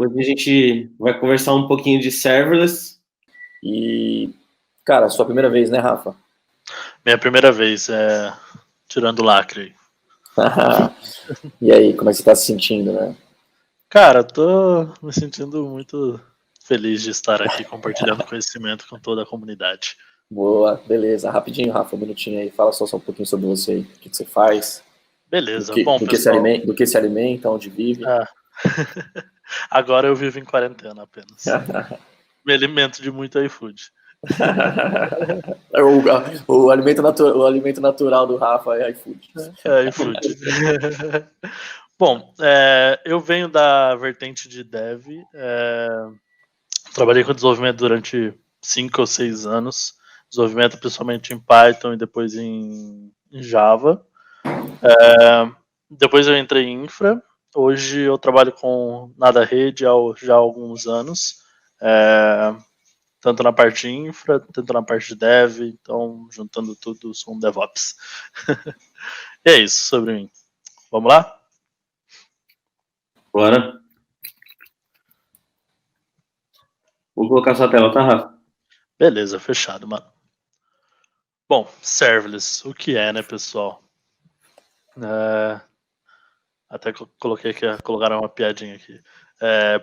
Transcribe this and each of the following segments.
Hoje a gente vai conversar um pouquinho de serverless. E, cara, sua primeira vez, né, Rafa? Minha primeira vez, tirando o lacre. E aí, como é que você tá se sentindo, né? Cara, tô me sentindo muito feliz de estar aqui compartilhando conhecimento com toda a comunidade. Boa, beleza. Rapidinho, Rafa, um minutinho aí. Fala só um pouquinho sobre você aí. O que você faz? Beleza, Bom, pessoal. Do que se alimenta, onde vive. Agora eu vivo em quarentena apenas. Me alimento de muito iFood. o alimento natural do Rafa é iFood. É iFood. Bom, eu venho da vertente de dev. Trabalhei com desenvolvimento durante 5 ou 6 anos. Desenvolvimento principalmente em Python e depois em Java. Depois eu entrei em infra. Hoje eu trabalho com Nada Rede já há alguns anos. Tanto na parte infra, tanto na parte de dev. Então, juntando tudo, sou um DevOps. E é isso sobre mim. Vamos lá? Bora. Vou colocar sua tela, tá, Rafa? Beleza, fechado, mano. Bom, serverless, o que é, né, pessoal? Até coloquei aqui, colocaram uma piadinha aqui.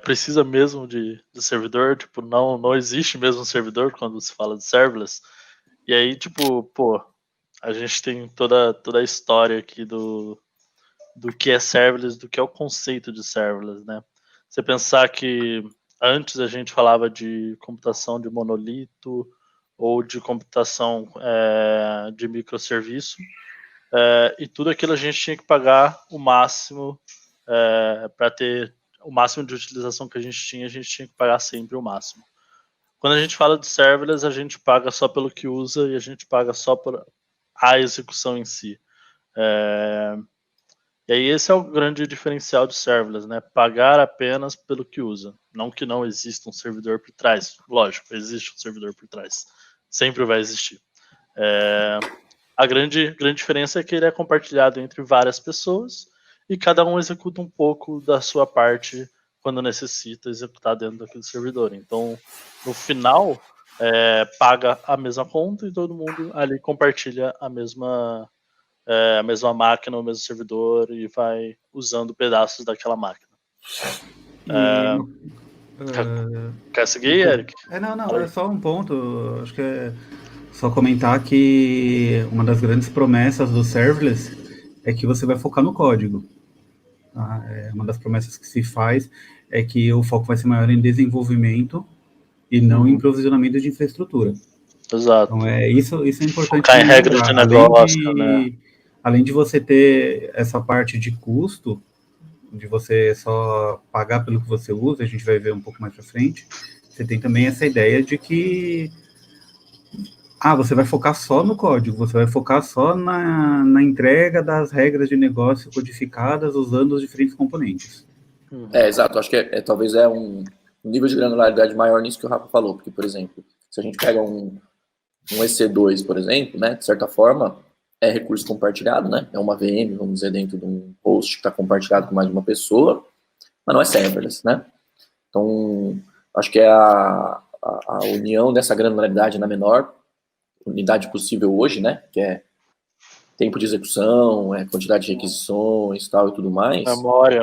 Precisa mesmo de servidor? Tipo, não existe mesmo servidor quando se fala de serverless. E aí, tipo, pô, a gente tem toda a história aqui do que é serverless, do que é o conceito de serverless, né? Você pensar que antes a gente falava de computação de monolito ou de computação de microserviço, e tudo aquilo a gente tinha que pagar o máximo para ter o máximo de utilização que a gente tinha que pagar sempre o máximo. Quando a gente fala de serverless, a gente paga só pelo que usa e a gente paga só por a execução em si. E aí esse é o grande diferencial de serverless, né? Pagar apenas pelo que usa. Não que não exista um servidor por trás. Lógico, existe um servidor por trás. Sempre vai existir. A grande diferença é que ele é compartilhado entre várias pessoas e cada um executa um pouco da sua parte quando necessita executar dentro daquele servidor. Então, no final, paga a mesma conta e todo mundo ali compartilha a mesma máquina, o mesmo servidor e vai usando pedaços daquela máquina. Quer seguir, Eric? Não, é só um ponto. Acho que é só comentar que uma das grandes promessas do serverless é que você vai focar no código. Tá? Uma das promessas que se faz é que o foco vai ser maior em desenvolvimento e não em provisionamento de infraestrutura. Exato. Então, isso é importante. Focar em regras de negócio, né? Além de você ter essa parte de custo, de você só pagar pelo que você usa, a gente vai ver um pouco mais pra frente, você tem também essa ideia de que você vai focar só no código, você vai focar só na entrega das regras de negócio codificadas usando os diferentes componentes. Exato. Acho que talvez um nível de granularidade maior nisso que o Rafa falou, porque, por exemplo, se a gente pega um EC2, por exemplo, né, de certa forma, é recurso compartilhado, né, é uma VM, vamos dizer, dentro de um host que está compartilhado com mais de uma pessoa, mas não é serverless, né? Então, acho que é a união dessa granularidade na menor unidade possível hoje, né, que é tempo de execução, quantidade de requisições, tal e tudo mais. Memória,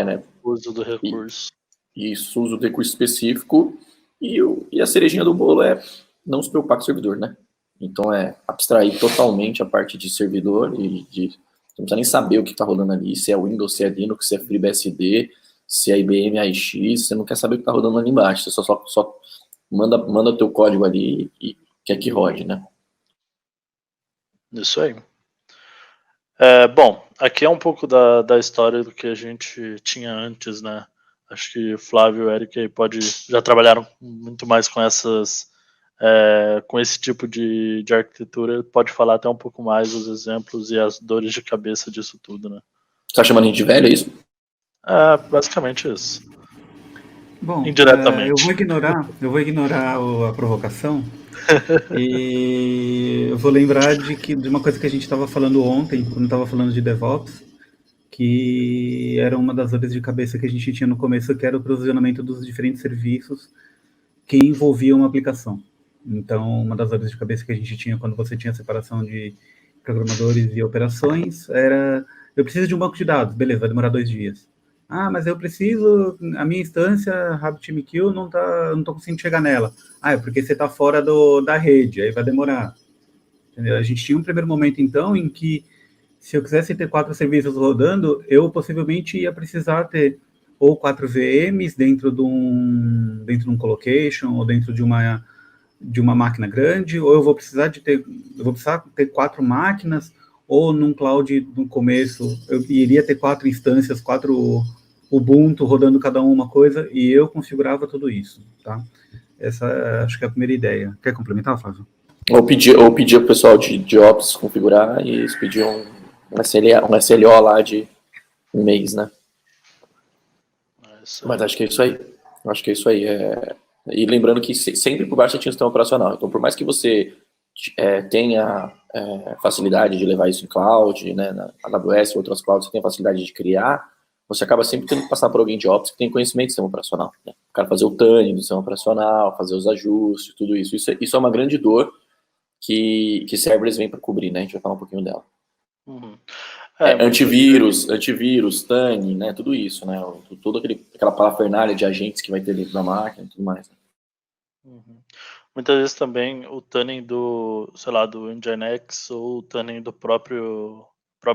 né? Uso do recurso. Isso, uso do recurso específico. E a cerejinha do bolo é não se preocupar com o servidor, né? Então abstrair totalmente a parte de servidor e você não precisa nem saber o que está rolando ali, se é Windows, se é Linux, se é FreeBSD, se é IBM AIX, você não quer saber o que está rodando ali embaixo, você só manda o teu código ali e quer que rode, né? Isso aí. Bom, aqui é um pouco da história do que a gente tinha antes, né? Acho que o Flávio e o Eric aí já trabalharam muito mais com com esse tipo de arquitetura. Pode falar até um pouco mais os exemplos e as dores de cabeça disso tudo, né? Você tá chamando a gente de velho, é isso? Basicamente isso. Bom, indiretamente. Eu vou ignorar a provocação e eu vou lembrar de uma coisa que a gente estava falando ontem, quando estava falando de DevOps, que era uma das dores de cabeça que a gente tinha no começo, que era o provisionamento dos diferentes serviços que envolviam uma aplicação. Então, uma das dores de cabeça que a gente tinha quando você tinha separação de programadores e operações era: eu preciso de um banco de dados, beleza, vai demorar 2 dias. Ah, mas eu preciso, a minha instância RabbitMQ não tô conseguindo chegar nela. Ah, é porque você está fora da rede, aí vai demorar. Entendeu? A gente tinha um primeiro momento, então, em que, se eu quisesse ter 4 serviços rodando, eu possivelmente ia precisar ter ou 4 VMs dentro de um colocation, ou dentro de uma máquina grande, ou eu vou precisar ter 4 máquinas, ou num cloud, no começo, eu iria ter 4 instâncias, 4 Ubuntu rodando cada uma coisa, e eu configurava tudo isso, tá? Essa acho que é a primeira ideia. Quer complementar, Flávio? Ou pedir o pessoal de Ops configurar, e eles pediam um SLO lá de um mês, né? Mas acho que é isso aí. E lembrando que sempre por baixo você tinha um sistema operacional. Então, por mais que você tenha facilidade de levar isso em cloud, né, na AWS e outras clouds, você tem a facilidade de criar, você acaba sempre tendo que passar por alguém de Ops que tem conhecimento do sistema operacional. Né? O cara fazer o tuning do sistema operacional, fazer os ajustes, tudo isso. Isso é uma grande dor que serverless vem para cobrir, né? A gente vai falar um pouquinho dela. Uhum. Antivírus, tuning, né? Tudo isso, né? Toda aquela parafernália de agentes que vai ter dentro da máquina e tudo mais. Né? Uhum. Muitas vezes também o tuning do Nginx ou o tuning do própria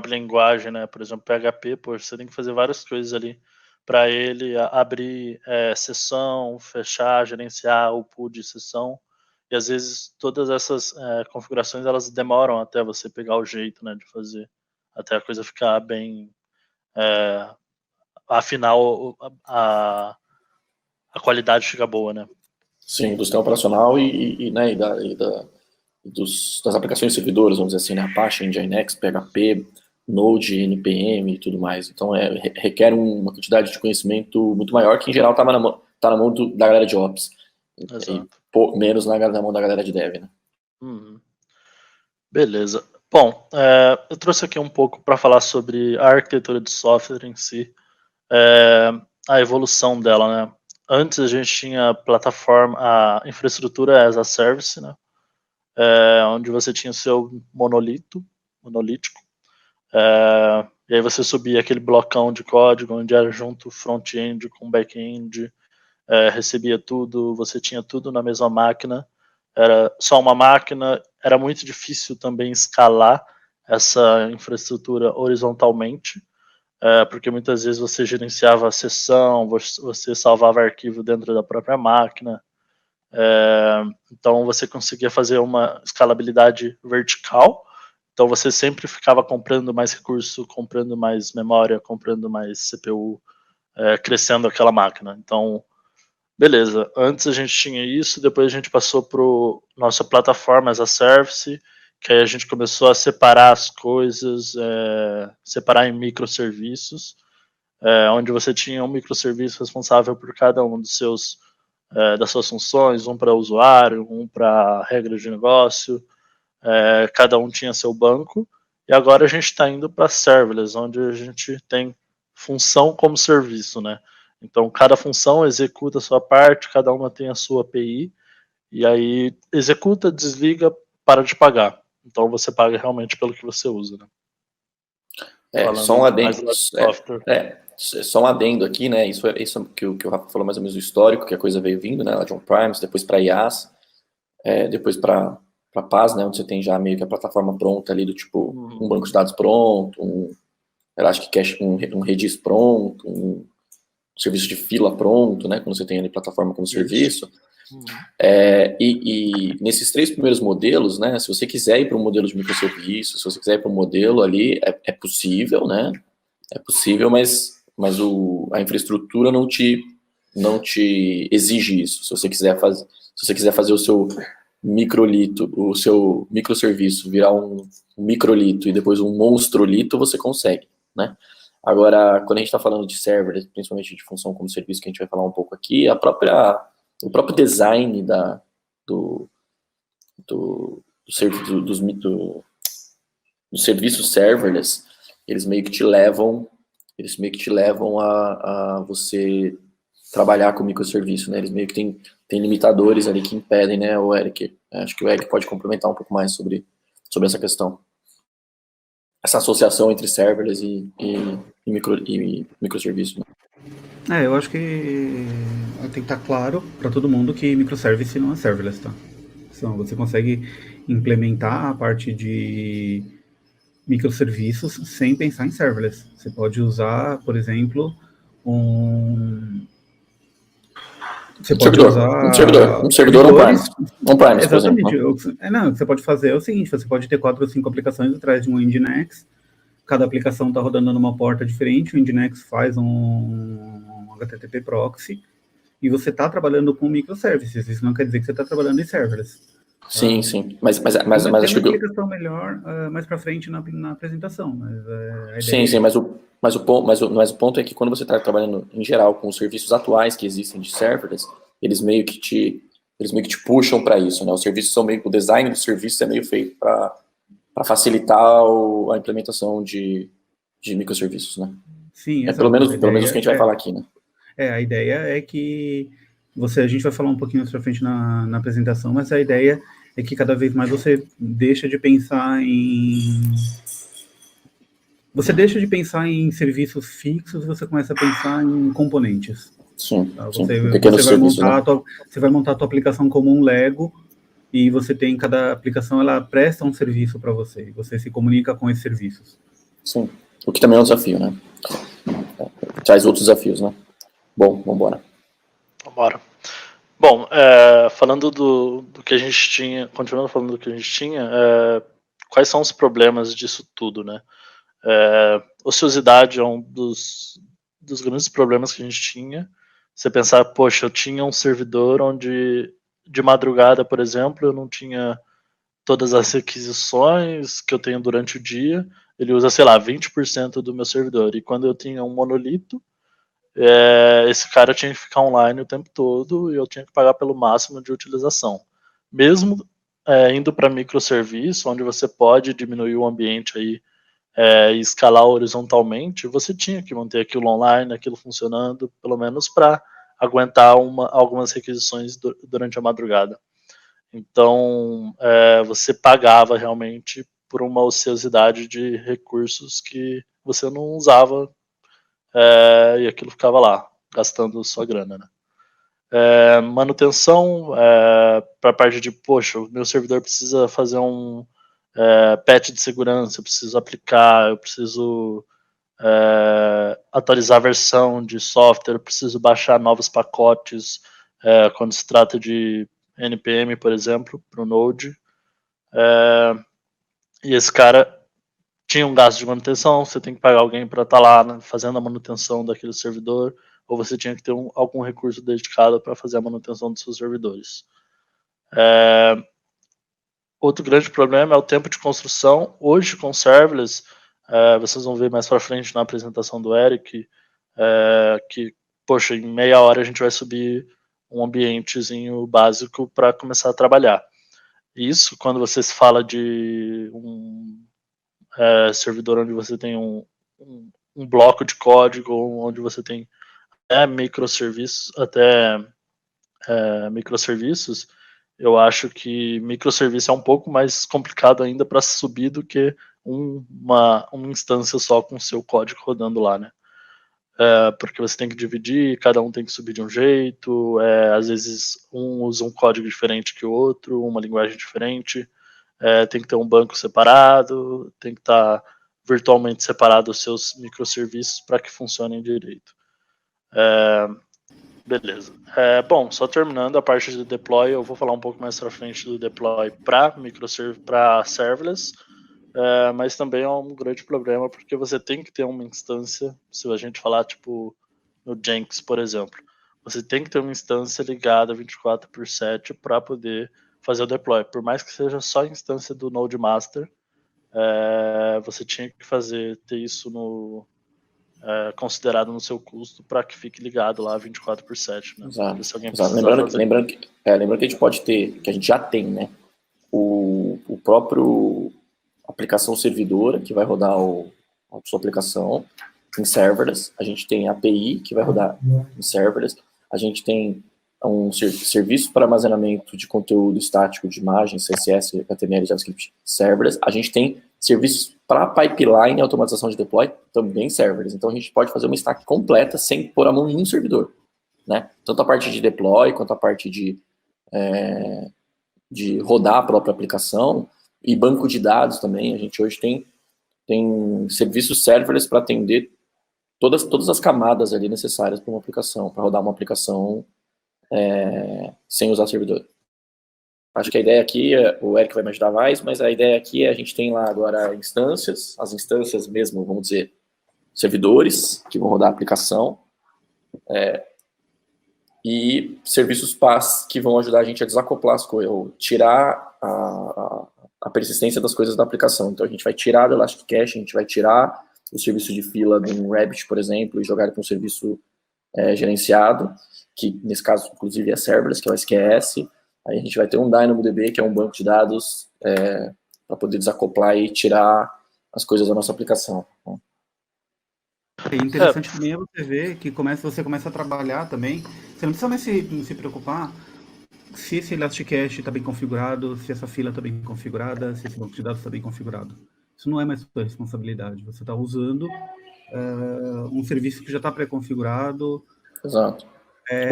linguagem, né? Por exemplo, PHP, você tem que fazer várias coisas ali para ele abrir sessão, fechar, gerenciar o pool de sessão. E às vezes todas essas configurações elas demoram até você pegar o jeito, né, de fazer, até a coisa ficar bem, afinal a qualidade fica boa, né? Sim, do sistema operacional né, das aplicações servidoras, vamos dizer assim, né, Apache, Nginx, PHP, Node, NPM e tudo mais. Então requer uma quantidade de conhecimento muito maior, que em geral tá na mão da galera de Ops. Exato. E menos na mão da galera de Dev, né? Uhum. Beleza. Bom, eu trouxe aqui um pouco para falar sobre a arquitetura de software em si, a evolução dela, né? Antes a gente tinha a infraestrutura as a service, né? Onde você tinha o seu monolítico, e aí você subia aquele blocão de código onde era junto front-end com back-end, recebia tudo, você tinha tudo na mesma máquina, era só uma máquina, era muito difícil também escalar essa infraestrutura horizontalmente, porque muitas vezes você gerenciava a sessão, você salvava arquivo dentro da própria máquina, então você conseguia fazer uma escalabilidade vertical, então você sempre ficava comprando mais recurso, comprando mais memória, comprando mais CPU, crescendo aquela máquina. Então, beleza, antes a gente tinha isso, depois a gente passou para nossa plataforma as a service, que aí a gente começou a separar as coisas, separar em microserviços, onde você tinha um microserviço responsável por cada um das suas funções, um para usuário, um para regra de negócio, cada um tinha seu banco, e agora a gente está indo para serverless, onde a gente tem função como serviço, né? Então, cada função executa a sua parte, cada uma tem a sua API, e aí executa, desliga, para de pagar. Então, você paga realmente pelo que você usa, né? Só um adendo. Só um adendo aqui, né? Isso que o Rafa falou, mais ou menos o histórico, que a coisa veio vindo, né? Lá de on-premise, depois para IaaS, depois para PaaS, né? Onde você tem já meio que a plataforma pronta ali, do tipo, um banco de dados pronto, um Elastic Cache, um Redis pronto, um serviço de fila pronto, né? Quando você tem ali plataforma como serviço. E nesses 3 primeiros modelos, né? Se você quiser ir para um modelo de microserviço, se você quiser ir para um modelo ali, é possível, né? É possível, mas a infraestrutura não te exige isso. Se você quiser fazer o seu microlito, o seu microserviço virar um microlito e depois um monstrolito, você consegue, né? Agora, quando a gente está falando de server, principalmente de função como serviço, que a gente vai falar um pouco aqui, o próprio design dos serviços serverless, eles meio que te levam eles meio que te levam a você trabalhar com microserviço, né? Eles meio que tem limitadores ali que impedem, né, o Eric? Acho que o Eric pode complementar um pouco mais sobre essa questão. Essa associação entre serverless e microserviço. Né? Eu acho que tem que estar claro para todo mundo que microservice não é serverless, tá? Então, você consegue implementar a parte de microserviços sem pensar em serverless. Você pode usar, por exemplo, Você pode usar um servidor on-premise, por exatamente. exemplo. Não, o que você pode fazer é o seguinte, você pode ter 4 ou 5 aplicações atrás de um Nginx, cada aplicação está rodando numa porta diferente, o Nginx faz um HTTP proxy, e você está trabalhando com microservices, isso não quer dizer que você está trabalhando em serverless. Sim, sim, mas tem acho uma que... explicação melhor mais para frente na apresentação. Mas, sim, mas o ponto é que quando você está trabalhando em geral com os serviços atuais que existem de serverless, eles meio que te puxam para isso, né? Os serviços são meio, o design do serviço é meio feito para facilitar a implementação de microserviços, né? Sim, pelo menos o que a gente vai falar aqui, né? A ideia é que a gente vai falar um pouquinho mais pra frente na apresentação, mas a ideia é que cada vez mais você deixa de pensar em serviços fixos e você começa a pensar em componentes. Sim, tá? Você vai montar a tua aplicação como um Lego e você tem, cada aplicação ela presta um serviço para você e você se comunica com esses serviços. Sim, o que também é um desafio, né? Traz outros desafios, né? Bom, vamos embora. Bom, falando do que a gente tinha, continuando falando do que a gente tinha, quais são os problemas disso tudo, né? Ociosidade é um dos grandes problemas que a gente tinha. Você pensar, poxa, eu tinha um servidor onde de madrugada, por exemplo, eu não tinha todas as requisições que eu tenho durante o dia, ele usa, sei lá, 20% do meu servidor. E quando eu tinha um monolito, esse cara tinha que ficar online o tempo todo e eu tinha que pagar pelo máximo de utilização. Mesmo indo para microserviço, onde você pode diminuir o ambiente aí e escalar horizontalmente, você tinha que manter aquilo online, aquilo funcionando, pelo menos para aguentar algumas requisições durante a madrugada. Então, você pagava realmente por uma ociosidade de recursos que você não usava e aquilo ficava lá, gastando sua grana, né? Manutenção, para a parte de, poxa, o meu servidor precisa fazer um patch de segurança, eu preciso aplicar, eu preciso atualizar a versão de software, eu preciso baixar novos pacotes, quando se trata de NPM, por exemplo, para o Node. E esse cara tinha um gasto de manutenção, você tem que pagar alguém para estar lá, né, fazendo a manutenção daquele servidor, ou você tinha que ter algum recurso dedicado para fazer a manutenção dos seus servidores. Outro grande problema é o tempo de construção. Hoje, com serverless, vocês vão ver mais para frente na apresentação do Eric, que, poxa, em meia hora a gente vai subir um ambientezinho básico para começar a trabalhar. Isso, quando você se fala de um servidor onde você tem um bloco de código, onde você tem microserviços, microserviços, eu acho que microserviço é um pouco mais complicado ainda para subir do que uma instância só com o seu código rodando lá, né? Porque você tem que dividir, cada um tem que subir de um jeito, às vezes um usa um código diferente que o outro, uma linguagem diferente, tem que ter um banco separado, tem que estar virtualmente separado os seus microserviços para que funcionem direito. Beleza. Bom, só terminando a parte do deploy, eu vou falar um pouco mais para frente do deploy para serverless, mas também é um grande problema porque você tem que ter uma instância, se a gente falar tipo no Jenkins, por exemplo, você tem que ter uma instância ligada 24/7 para poder fazer o deploy. Por mais que seja só a instância do Node Master, você tinha que ter isso considerado no seu custo para que fique ligado lá 24/7, né? Exato. Lembrando que a gente pode ter, que a gente já tem, né? O próprio aplicação servidora que vai rodar a sua aplicação, em serverless, a gente tem API, que vai rodar em serverless, a gente tem um serviço para armazenamento de conteúdo estático de imagens, CSS, HTML, JavaScript, serverless. A gente tem serviços para pipeline e automatização de deploy, também serverless. Então, a gente pode fazer uma stack completa sem pôr a mão em um servidor, né? Tanto a parte de deploy, quanto a parte de rodar a própria aplicação, e banco de dados também. A gente hoje tem serviços serverless para atender todas as camadas ali necessárias para uma aplicação, para rodar uma aplicação sem usar servidor. Acho que a ideia aqui, o Eric vai me ajudar mais, mas a ideia aqui é a gente tem lá agora instâncias, as instâncias mesmo, vamos dizer, servidores que vão rodar a aplicação, e serviços PaaS que vão ajudar a gente a desacoplar as coisas, ou tirar a persistência das coisas da aplicação. Então a gente vai tirar do Elastic Cache, a gente vai tirar o serviço de fila de um Rabbit, por exemplo, e jogar ele para um serviço gerenciado, que nesse caso, inclusive, é serverless, que é o SQS. Aí a gente vai ter um DynamoDB, que é um banco de dados, para poder desacoplar e tirar as coisas da nossa aplicação. É interessante também você ver que você começa a trabalhar também. Você não precisa mais se preocupar se esse Elastic Cache está bem configurado, se essa fila está bem configurada, se esse banco de dados está bem configurado. Isso não é mais sua responsabilidade. Você está usando um serviço que já está pré-configurado. Exato.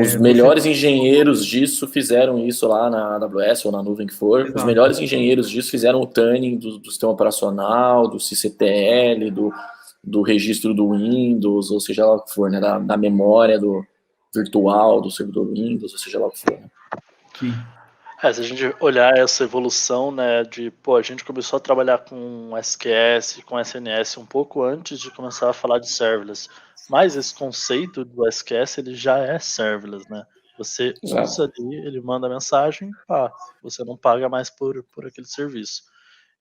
Os melhores engenheiros disso fizeram isso lá na AWS ou na nuvem que for. Exato. Os melhores engenheiros disso fizeram o tuning do sistema operacional, do cisctl, do registro do Windows, ou seja lá o que for, né? Da memória virtual do servidor Windows, ou seja lá o que for. Né? Sim. Se a gente olhar essa evolução, né, a gente começou a trabalhar com SQS, com SNS um pouco antes de começar a falar de serverless, mas esse conceito do SQS, ele já é serverless, né? Você usa ali, ele manda mensagem, você não paga mais por aquele serviço.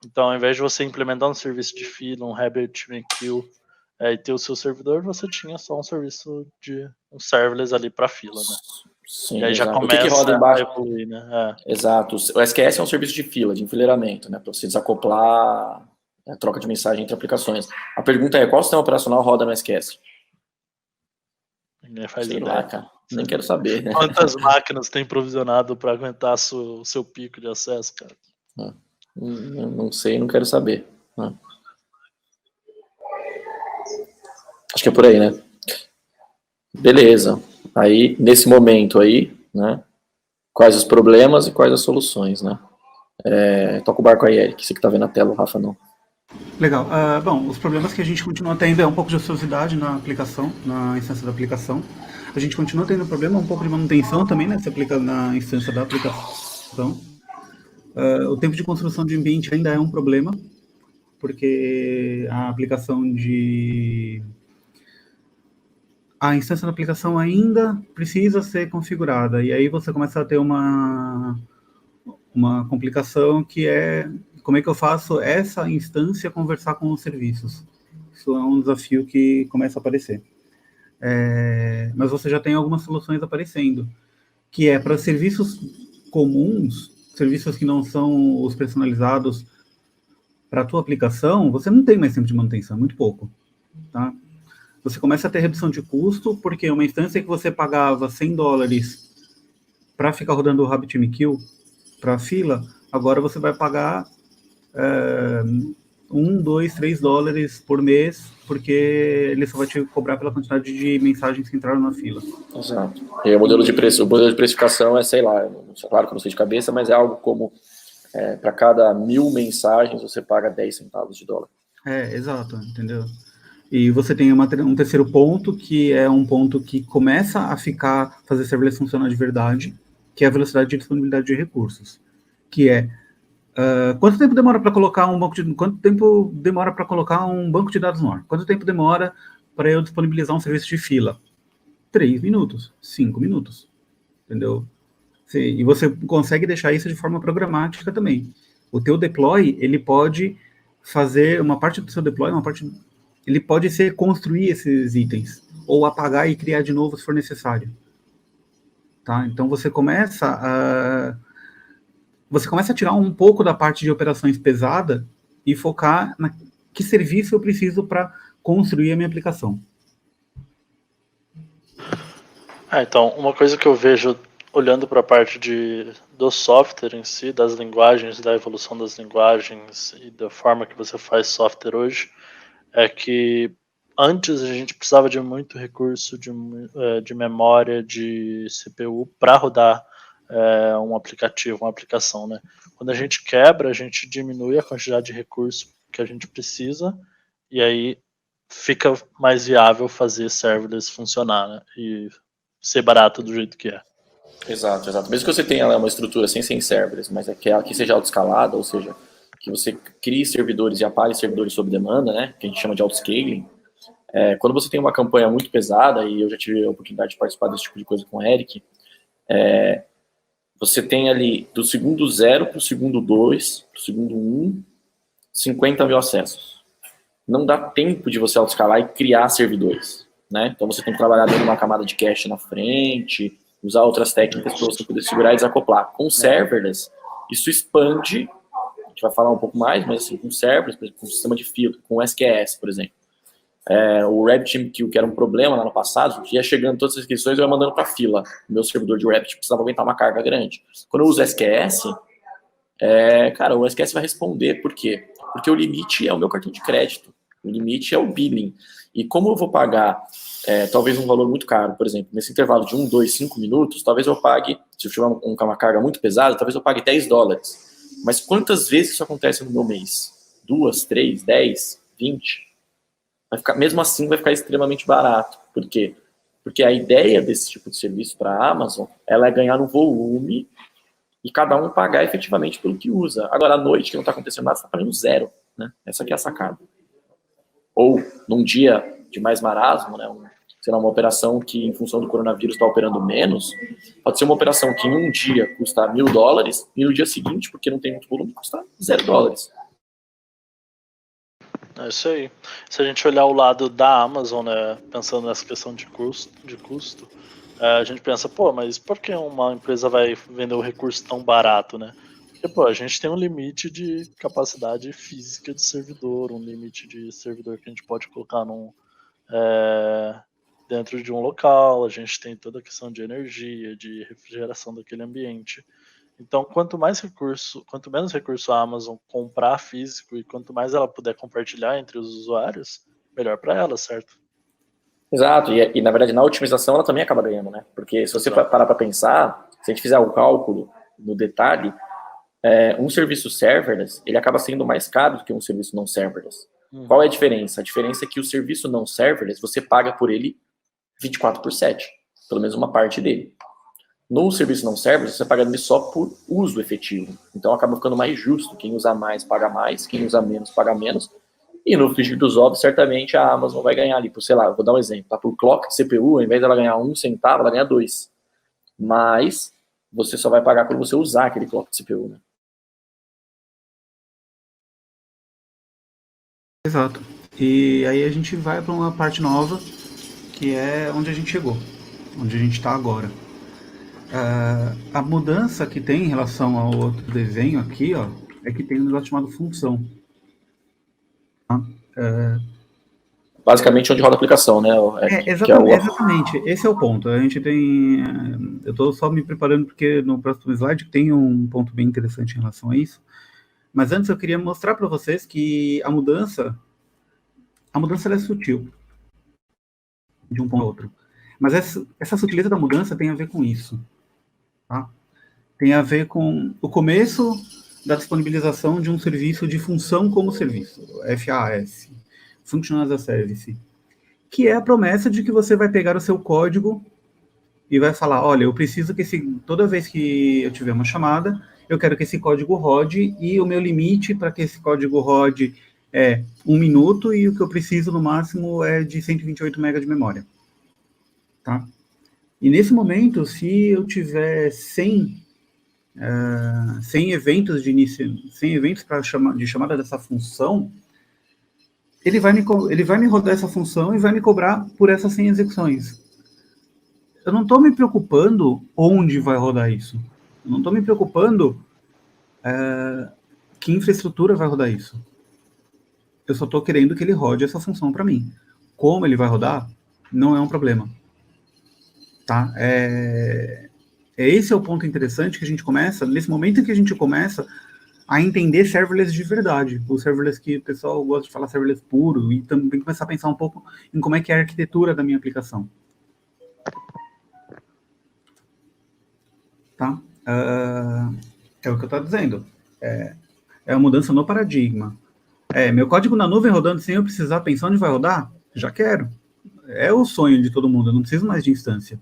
Então, ao invés de você implementar um serviço de fila, um RabbitMQ, e ter o seu servidor, você tinha só um serviço de um serverless ali para fila, né? Sim, e aí exato. já começa que roda embaixo? a evoluir, né? Exato. O SQS é um serviço de fila, de enfileiramento, né? Para você desacoplar a troca de mensagem entre aplicações. A pergunta é, qual sistema operacional roda no SQS? Ninguém faz Sei ideia. lá, cara. Nem quero saber, né? Quantas máquinas tem provisionado para aguentar o seu pico de acesso, cara? Não sei, não quero saber. Acho que é por aí, né? Beleza. Aí, nesse momento aí, né? Quais os problemas e quais as soluções, né? Toca o barco aí, Eric. Você que tá vendo a tela, o Rafa não. Legal. Bom, os problemas que a gente continua tendo é um pouco de ociosidade na aplicação, na instância da aplicação. A gente continua tendo problema, um pouco de manutenção também na instância da aplicação. O tempo de construção de ambiente ainda é um problema, porque a instância da aplicação ainda precisa ser configurada, e aí você começa a ter uma complicação que é como é que eu faço essa instância conversar com os serviços. Isso é um desafio que começa a aparecer. Mas você já tem algumas soluções aparecendo, que é para serviços comuns, serviços que não são os personalizados para a tua aplicação, você não tem mais tempo de manutenção, muito pouco, tá? Você começa a ter redução de custo, porque uma instância que você pagava $100 para ficar rodando o RabbitMQ para a fila, agora você vai pagar $1, $2, $3 por mês, porque ele só vai te cobrar pela quantidade de mensagens que entraram na fila. Exato. E o modelo de precificação é, sei lá, claro que eu não sei de cabeça, mas é algo como para cada 1000 mensagens você paga 10 centavos de dólar. Exato, entendeu? E você tem um terceiro ponto, que é um ponto que começa a fazer serverless funcionar de verdade, que é a velocidade de disponibilidade de recursos, que é quanto tempo demora para colocar um banco de dados no ar? Quanto tempo demora para eu disponibilizar um serviço de fila? 3 minutos, 5 minutos, entendeu? E você consegue deixar isso de forma programática também. O teu deploy, ele pode fazer uma parte do seu deploy, ele pode ser construir esses itens, ou apagar e criar de novo se for necessário. Tá? Então você começa a tirar um pouco da parte de operações pesada e focar que serviço eu preciso para construir a minha aplicação. Então, uma coisa que eu vejo olhando para a parte do software em si, das linguagens, da evolução das linguagens e da forma que você faz software hoje, é que antes a gente precisava de muito recurso de memória, de CPU para rodar um aplicativo, uma aplicação, né? Quando a gente quebra, a gente diminui a quantidade de recurso que a gente precisa e aí fica mais viável fazer serverless funcionar, né? E ser barato do jeito que é. Exato. Mesmo que você tenha uma estrutura sem servers, mas é que ela que seja autoescalada, ou seja, que você crie servidores e apague servidores sob demanda, né? Que a gente chama de autoscaling. Quando você tem uma campanha muito pesada, e eu já tive a oportunidade de participar desse tipo de coisa com o Eric, você tem ali do segundo 0 para o segundo 2, para o segundo 1, 50 mil acessos. Não dá tempo de você autoescalar e criar servidores, né? Então você tem que trabalhar dentro de uma camada de cache na frente, usar outras técnicas para você poder segurar e desacoplar. Com serverless, isso expande, a gente vai falar um pouco mais, mas assim, com serverless, por exemplo, com sistema de filtro, com SQS, por exemplo. O RabbitMQ, que era um problema lá no passado, ia chegando todas as questões, eu ia mandando para fila. O meu servidor de Rabbit precisava aguentar uma carga grande. Quando eu uso SQS, cara, o SQS vai responder. Por quê? Porque o limite é o meu cartão de crédito. O limite é o billing. E como eu vou pagar, talvez um valor muito caro, por exemplo, nesse intervalo de 1, 2, 5 minutos, talvez eu pague, se eu tiver uma carga muito pesada, talvez eu pague $10. Mas quantas vezes isso acontece no meu mês? 2, 3, 10, 20? Mesmo assim vai ficar extremamente barato. Por quê? Porque a ideia desse tipo de serviço para a Amazon, ela é ganhar no volume e cada um pagar efetivamente pelo que usa. Agora, à noite, que não está acontecendo nada, você está pagando 0. Né? Essa aqui é a sacada. Ou, num dia de mais marasmo, né, uma operação que, em função do coronavírus, está operando menos, pode ser uma operação que em um dia custa $1.000 e no dia seguinte, porque não tem muito volume, custa $0. É isso aí. Se a gente olhar o lado da Amazon, né, pensando nessa questão de custo, a gente pensa, mas por que uma empresa vai vender o recurso tão barato, né? Porque, a gente tem um limite de capacidade física de servidor, um limite de servidor que a gente pode colocar dentro de um local, a gente tem toda a questão de energia, de refrigeração daquele ambiente. Então, quanto menos recurso a Amazon comprar físico e quanto mais ela puder compartilhar entre os usuários, melhor para ela, certo? Exato, e na verdade na otimização ela também acaba ganhando, né? Porque se você parar para pensar, se a gente fizer o cálculo no detalhe, um serviço serverless, ele acaba sendo mais caro do que um serviço não serverless. Qual é a diferença? A diferença é que o serviço não serverless, você paga por ele 24/7, pelo menos uma parte dele. No serviço não serverless, você paga ele só por uso efetivo. Então acaba ficando mais justo. Quem usa mais, paga mais. Quem usa menos, paga menos. E no frigir dos ovos, certamente a Amazon vai ganhar ali, por, sei lá, vou dar um exemplo. Tá? Por clock de CPU, ao invés dela ganhar 1 centavo, ela ganha 2. Mas você só vai pagar quando você usar aquele clock de CPU, né? Exato. E aí a gente vai para uma parte nova, que é onde a gente chegou, onde a gente está agora. A mudança que tem em relação ao outro desenho aqui, é que tem um negócio chamado função. Basicamente onde roda a aplicação, né? Exatamente, esse é o ponto. A gente tem... eu estou só me preparando porque no próximo slide tem um ponto bem interessante em relação a isso. Mas antes eu queria mostrar para vocês que a mudança ela é sutil, de um ponto a outro. Mas essa sutileza da mudança tem a ver com isso. Tá? Tem a ver com o começo da disponibilização de um serviço de função como serviço, FaaS, Function as a Service, que é a promessa de que você vai pegar o seu código e vai falar, olha, eu preciso que toda vez que eu tiver uma chamada, eu quero que esse código rode e o meu limite para que esse código rode é 1 minuto e o que eu preciso no máximo é de 128 MB de memória. Tá? E nesse momento, se eu tiver 100 eventos de início, 100 eventos de chamada dessa função, ele vai me rodar essa função e vai me cobrar por essas 100 execuções. Eu não estou me preocupando onde vai rodar isso. Eu não estou me preocupando que infraestrutura vai rodar isso. eu só estou querendo que ele rode essa função para mim. Como ele vai rodar, não é um problema. Tá? Esse é o ponto interessante que a gente começa, nesse momento em que a gente começa a entender serverless de verdade. O serverless que o pessoal gosta de falar serverless puro, e também começar a pensar um pouco em como é que é a arquitetura da minha aplicação. Tá? É o que eu estou dizendo. É a mudança no paradigma. Meu código na nuvem rodando sem eu precisar pensar onde vai rodar? Já quero. É o sonho de todo mundo, eu não preciso mais de instância.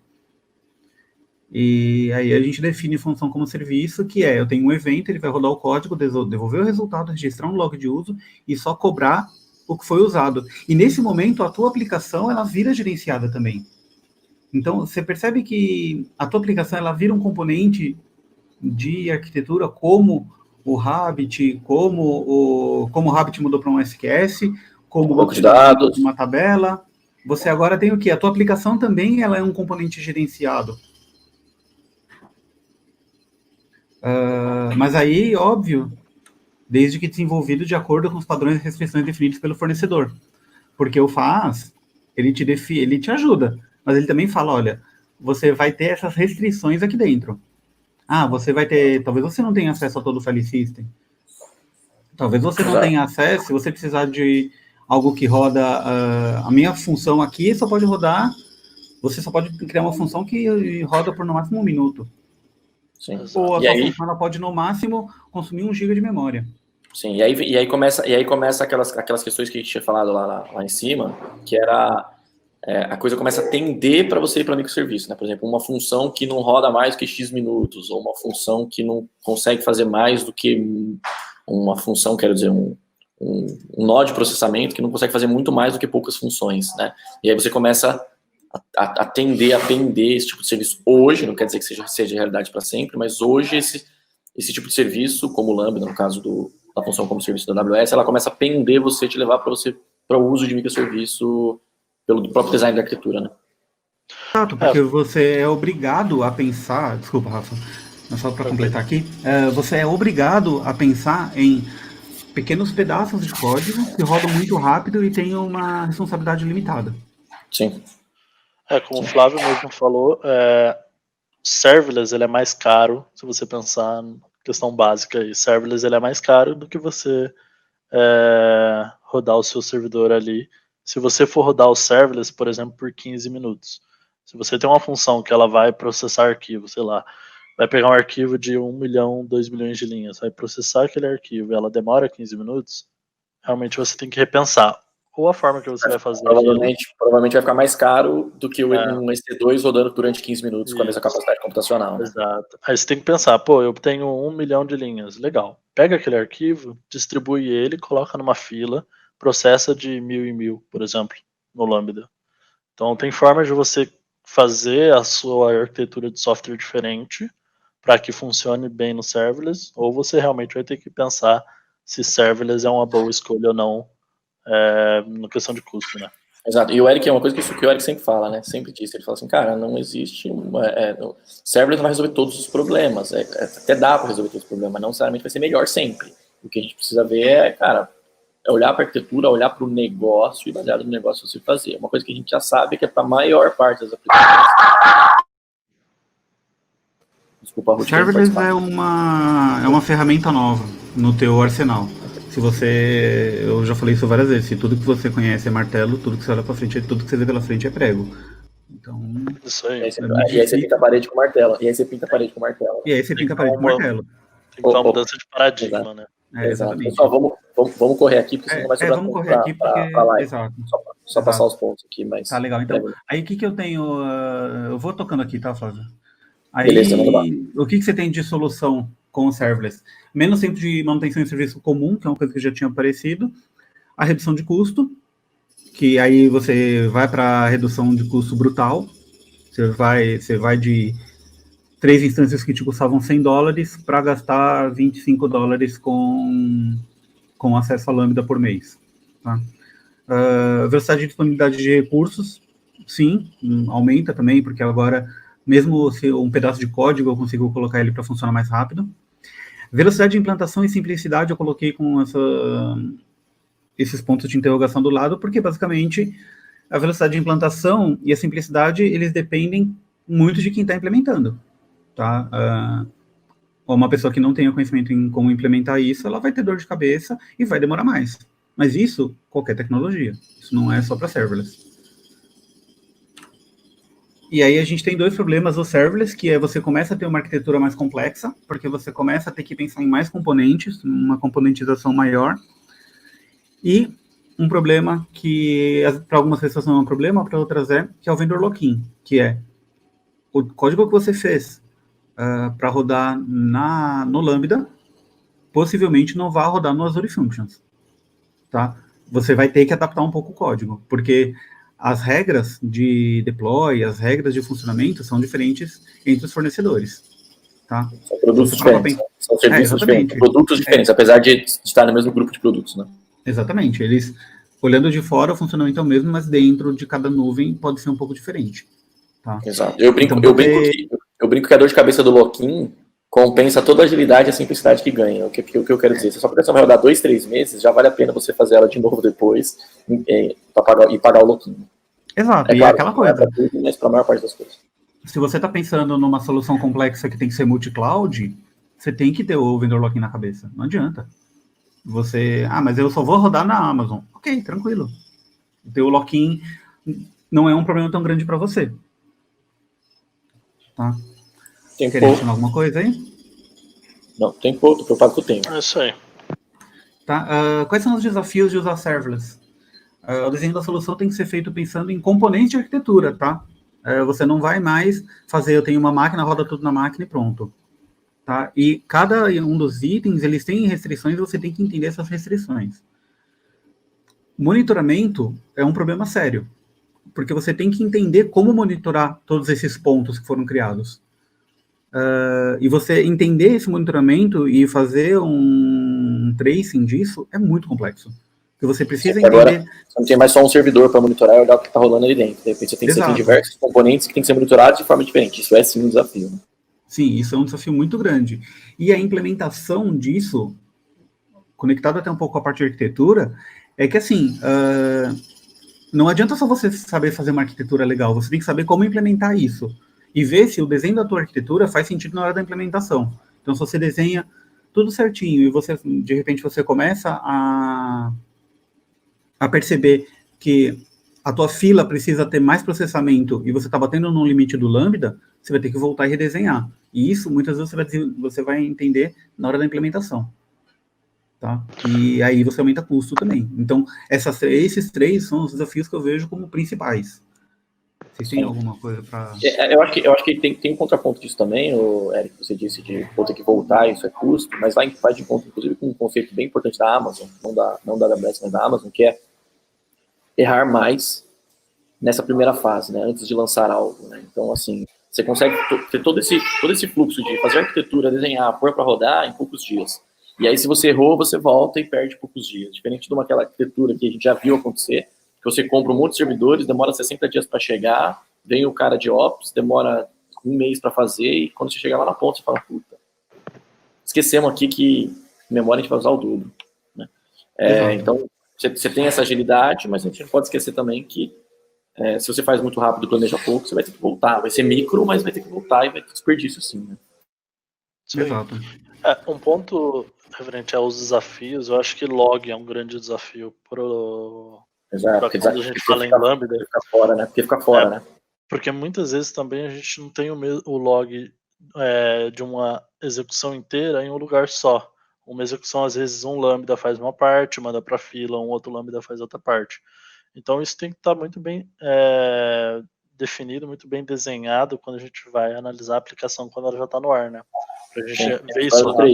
E aí a gente define função como serviço, que eu tenho um evento, ele vai rodar o código, devolver o resultado, registrar um log de uso e só cobrar o que foi usado. E nesse momento, a tua aplicação, ela vira gerenciada também. Então, você percebe que a tua aplicação, ela vira um componente de arquitetura como o Rabbit, como o Rabbit mudou para um SQS, como o banco de dados, uma tabela. Você agora tem o quê? A tua aplicação também ela é um componente gerenciado. Mas aí, óbvio, desde que desenvolvido de acordo com os padrões e restrições definidos pelo fornecedor. Porque o FAAS, ele te ajuda, mas ele também fala, olha, você vai ter essas restrições aqui dentro. Você vai ter, talvez você não tenha acesso a todo o file system. Talvez você não tenha acesso, se você precisar de algo que roda, a minha função aqui só pode rodar, você só pode criar uma função que roda por no máximo 1 minuto. Sim. Ou a sua função ela pode, no máximo, consumir 1 GB de memória. Sim, e aí começa aquelas questões que a gente tinha falado lá em cima, que era a coisa começa a tender para você ir para microserviço, né? Por exemplo, uma função que não roda mais do que X minutos, ou uma função que não consegue fazer mais do que uma função, quero dizer, um nó de processamento que não consegue fazer muito mais do que poucas funções, né? E aí você começa a tender a vender esse tipo de serviço hoje, não quer dizer que seja realidade para sempre, mas hoje esse tipo de serviço, como o Lambda, no caso da função como serviço da AWS, ela começa a pender você, te levar para o uso de microserviço pelo próprio design da arquitetura, né? Exato, porque você é obrigado a pensar, desculpa, Rafa, só para completar aqui, você é obrigado a pensar em pequenos pedaços de código que rodam muito rápido e têm uma responsabilidade limitada. Sim. Como o Flávio mesmo falou, serverless ele é mais caro, se você pensar na questão básica aí, serverless ele é mais caro do que você rodar o seu servidor ali. Se você for rodar o serverless, por exemplo, por 15 minutos, se você tem uma função que ela vai processar arquivo, sei lá, vai pegar um arquivo de 1 milhão, 2 milhões de linhas, vai processar aquele arquivo e ela demora 15 minutos, realmente você tem que repensar. Ou a forma que você vai fazer provavelmente vai ficar mais caro do que um EC2 rodando durante 15 minutos com a mesma capacidade computacional. Né? Exato. Aí você tem que pensar, eu tenho 1 milhão de linhas, legal. Pega aquele arquivo, distribui ele, coloca numa fila, processa de 1000 em 1000, por exemplo, no Lambda. Então tem formas de você fazer a sua arquitetura de software diferente para que funcione bem no serverless, ou você realmente vai ter que pensar se serverless é uma boa escolha ou não, na questão de custo, né? Exato, e o Eric é uma coisa que o Eric sempre fala, né? Sempre disse, ele fala assim, cara, não existe serverless não vai resolver todos os problemas, até dá para resolver todos os problemas, mas não necessariamente vai ser melhor sempre. O que a gente precisa ver é olhar para a arquitetura, olhar para o negócio e baseado no negócio você fazer. Uma coisa que a gente já sabe é que é para a maior parte das aplicações. Desculpa, Ruth. Serverless é uma ferramenta nova no teu arsenal. Eu já falei isso várias vezes, se tudo que você conhece é martelo, tudo que você olha pra frente, tudo que você vê pela frente é prego. Então, isso aí. E aí você pinta a parede com martelo. E aí você pinta a parede com martelo. Tem que ter uma mudança de paradigma, né? Exatamente. Pessoal, vamos correr aqui, porque senão vai sobrar vamos correr aqui pra live. Exato. Só passar os pontos aqui, mas... Tá legal, então. Aí o que eu tenho... eu vou tocando aqui, tá, Flávio? Aí, beleza, vamos lá. O que você tem de solução com o serverless? Menos tempo de manutenção em serviço comum, que é uma coisa que já tinha aparecido. A redução de custo, que aí você vai para a redução de custo brutal. Você vai de 3 instâncias que te custavam $100 para gastar $25 com acesso a Lambda por mês. Tá? Velocidade de disponibilidade de recursos, sim, aumenta também, porque agora, mesmo se um pedaço de código, eu consigo colocar ele para funcionar mais rápido. Velocidade de implantação e simplicidade eu coloquei com esses pontos de interrogação do lado, porque basicamente a velocidade de implantação e a simplicidade, eles dependem muito de quem está implementando, tá? Uma pessoa que não tenha conhecimento em como implementar isso, ela vai ter dor de cabeça e vai demorar mais. Mas isso, qualquer tecnologia. Isso não é só para serverless. E aí a gente tem dois problemas do serverless, que é você começa a ter uma arquitetura mais complexa, porque você começa a ter que pensar em mais componentes, uma componentização maior. E um problema que para algumas pessoas não é um problema, para outras que é o vendor lock-in, que é o código que você fez para rodar no Lambda, possivelmente não vai rodar no Azure Functions. Tá? Você vai ter que adaptar um pouco o código, porque as regras de deploy, as regras de funcionamento são diferentes entre os fornecedores. Tá? São produtos diferentes, são serviços diferentes, produtos diferentes, apesar de estar no mesmo grupo de produtos, né? Exatamente, eles, olhando de fora, o funcionamento é o mesmo, mas dentro de cada nuvem pode ser um pouco diferente. Tá? Exato. Eu brinco que a dor de cabeça do lock-in compensa toda a agilidade e a simplicidade que ganha. O que eu quero dizer? Se a sua aplicação vai rodar 2, 3 meses, já vale a pena você fazer ela de novo depois e pagar o lock-in. Exato, é e claro, é aquela coisa. Não é pra tudo, mas para a maior parte das coisas. Se você está pensando numa solução complexa que tem que ser multi-cloud, você tem que ter o vendor lock-in na cabeça. Não adianta. Você, mas eu só vou rodar na Amazon. Ok, tranquilo. O teu lock-in não é um problema tão grande para você. Tá? Quer adicionar alguma coisa aí? Não, tem pouco, tô preocupado com o tempo. É isso aí. Tá? Quais são os desafios de usar serverless? O desenho da solução tem que ser feito pensando em componentes de arquitetura, tá? Você não vai mais fazer, eu tenho uma máquina, roda tudo na máquina e pronto. Tá? E cada um dos itens, eles têm restrições e você tem que entender essas restrições. Monitoramento é um problema sério, porque você tem que entender como monitorar todos esses pontos que foram criados. E você entender esse monitoramento e fazer um tracing disso é muito complexo. Porque você precisa entender... Agora, você não tem mais só um servidor para monitorar e olhar o que está rolando ali dentro. De repente você tem diversos componentes que têm que ser monitorados de forma diferente. Isso é sim um desafio. Né? Sim, isso é um desafio muito grande. E a implementação disso, conectado até um pouco com a parte de arquitetura, é que assim, não adianta só você saber fazer uma arquitetura legal, você tem que saber como implementar isso. E ver se o desenho da tua arquitetura faz sentido na hora da implementação. Então, se você desenha tudo certinho e você, de repente, você começa a perceber que a tua fila precisa ter mais processamento e você está batendo no limite do Lambda, você vai ter que voltar e redesenhar. E isso, muitas vezes, você vai entender na hora da implementação. Tá? E aí você aumenta custo também. Então, esses três são os desafios que eu vejo como principais. Vocês têm alguma coisa para... Eu acho que tem um contraponto disso também, o Eric, você disse de vou ter que voltar, isso é custo, mas vai de encontro, inclusive, com um conceito bem importante da Amazon, não da AWS, mas da Amazon, que é errar mais nessa primeira fase, né, antes de lançar algo. Né? Então, assim, você consegue ter todo esse fluxo de fazer arquitetura, desenhar, pôr para rodar em poucos dias. E aí, se você errou, você volta e perde poucos dias. Diferente de aquela arquitetura que a gente já viu acontecer, que você compra um monte de servidores, demora 60 dias para chegar, vem o cara de Ops, demora um mês para fazer, e quando você chegar lá na ponta, você fala, puta, esquecemos aqui que memória a gente vai usar o dobro. Né? Então, você tem essa agilidade, mas a gente não pode esquecer também que se você faz muito rápido e planeja pouco, você vai ter que voltar. Vai ser micro, mas vai ter que voltar e vai ter desperdício sim. Né? Exato. Um ponto referente aos desafios, eu acho que log é um grande desafio Exato, quando a gente fala em Lambda. Fica fora, né? Porque fica fora, né? Porque muitas vezes também a gente não tem o log de uma execução inteira em um lugar só. Uma execução, às vezes, um Lambda faz uma parte, manda para fila, um outro Lambda faz outra parte. Então isso tem que estar muito bem definido, muito bem desenhado quando a gente vai analisar a aplicação quando ela já está no ar, né? Pra gente ver isso lá.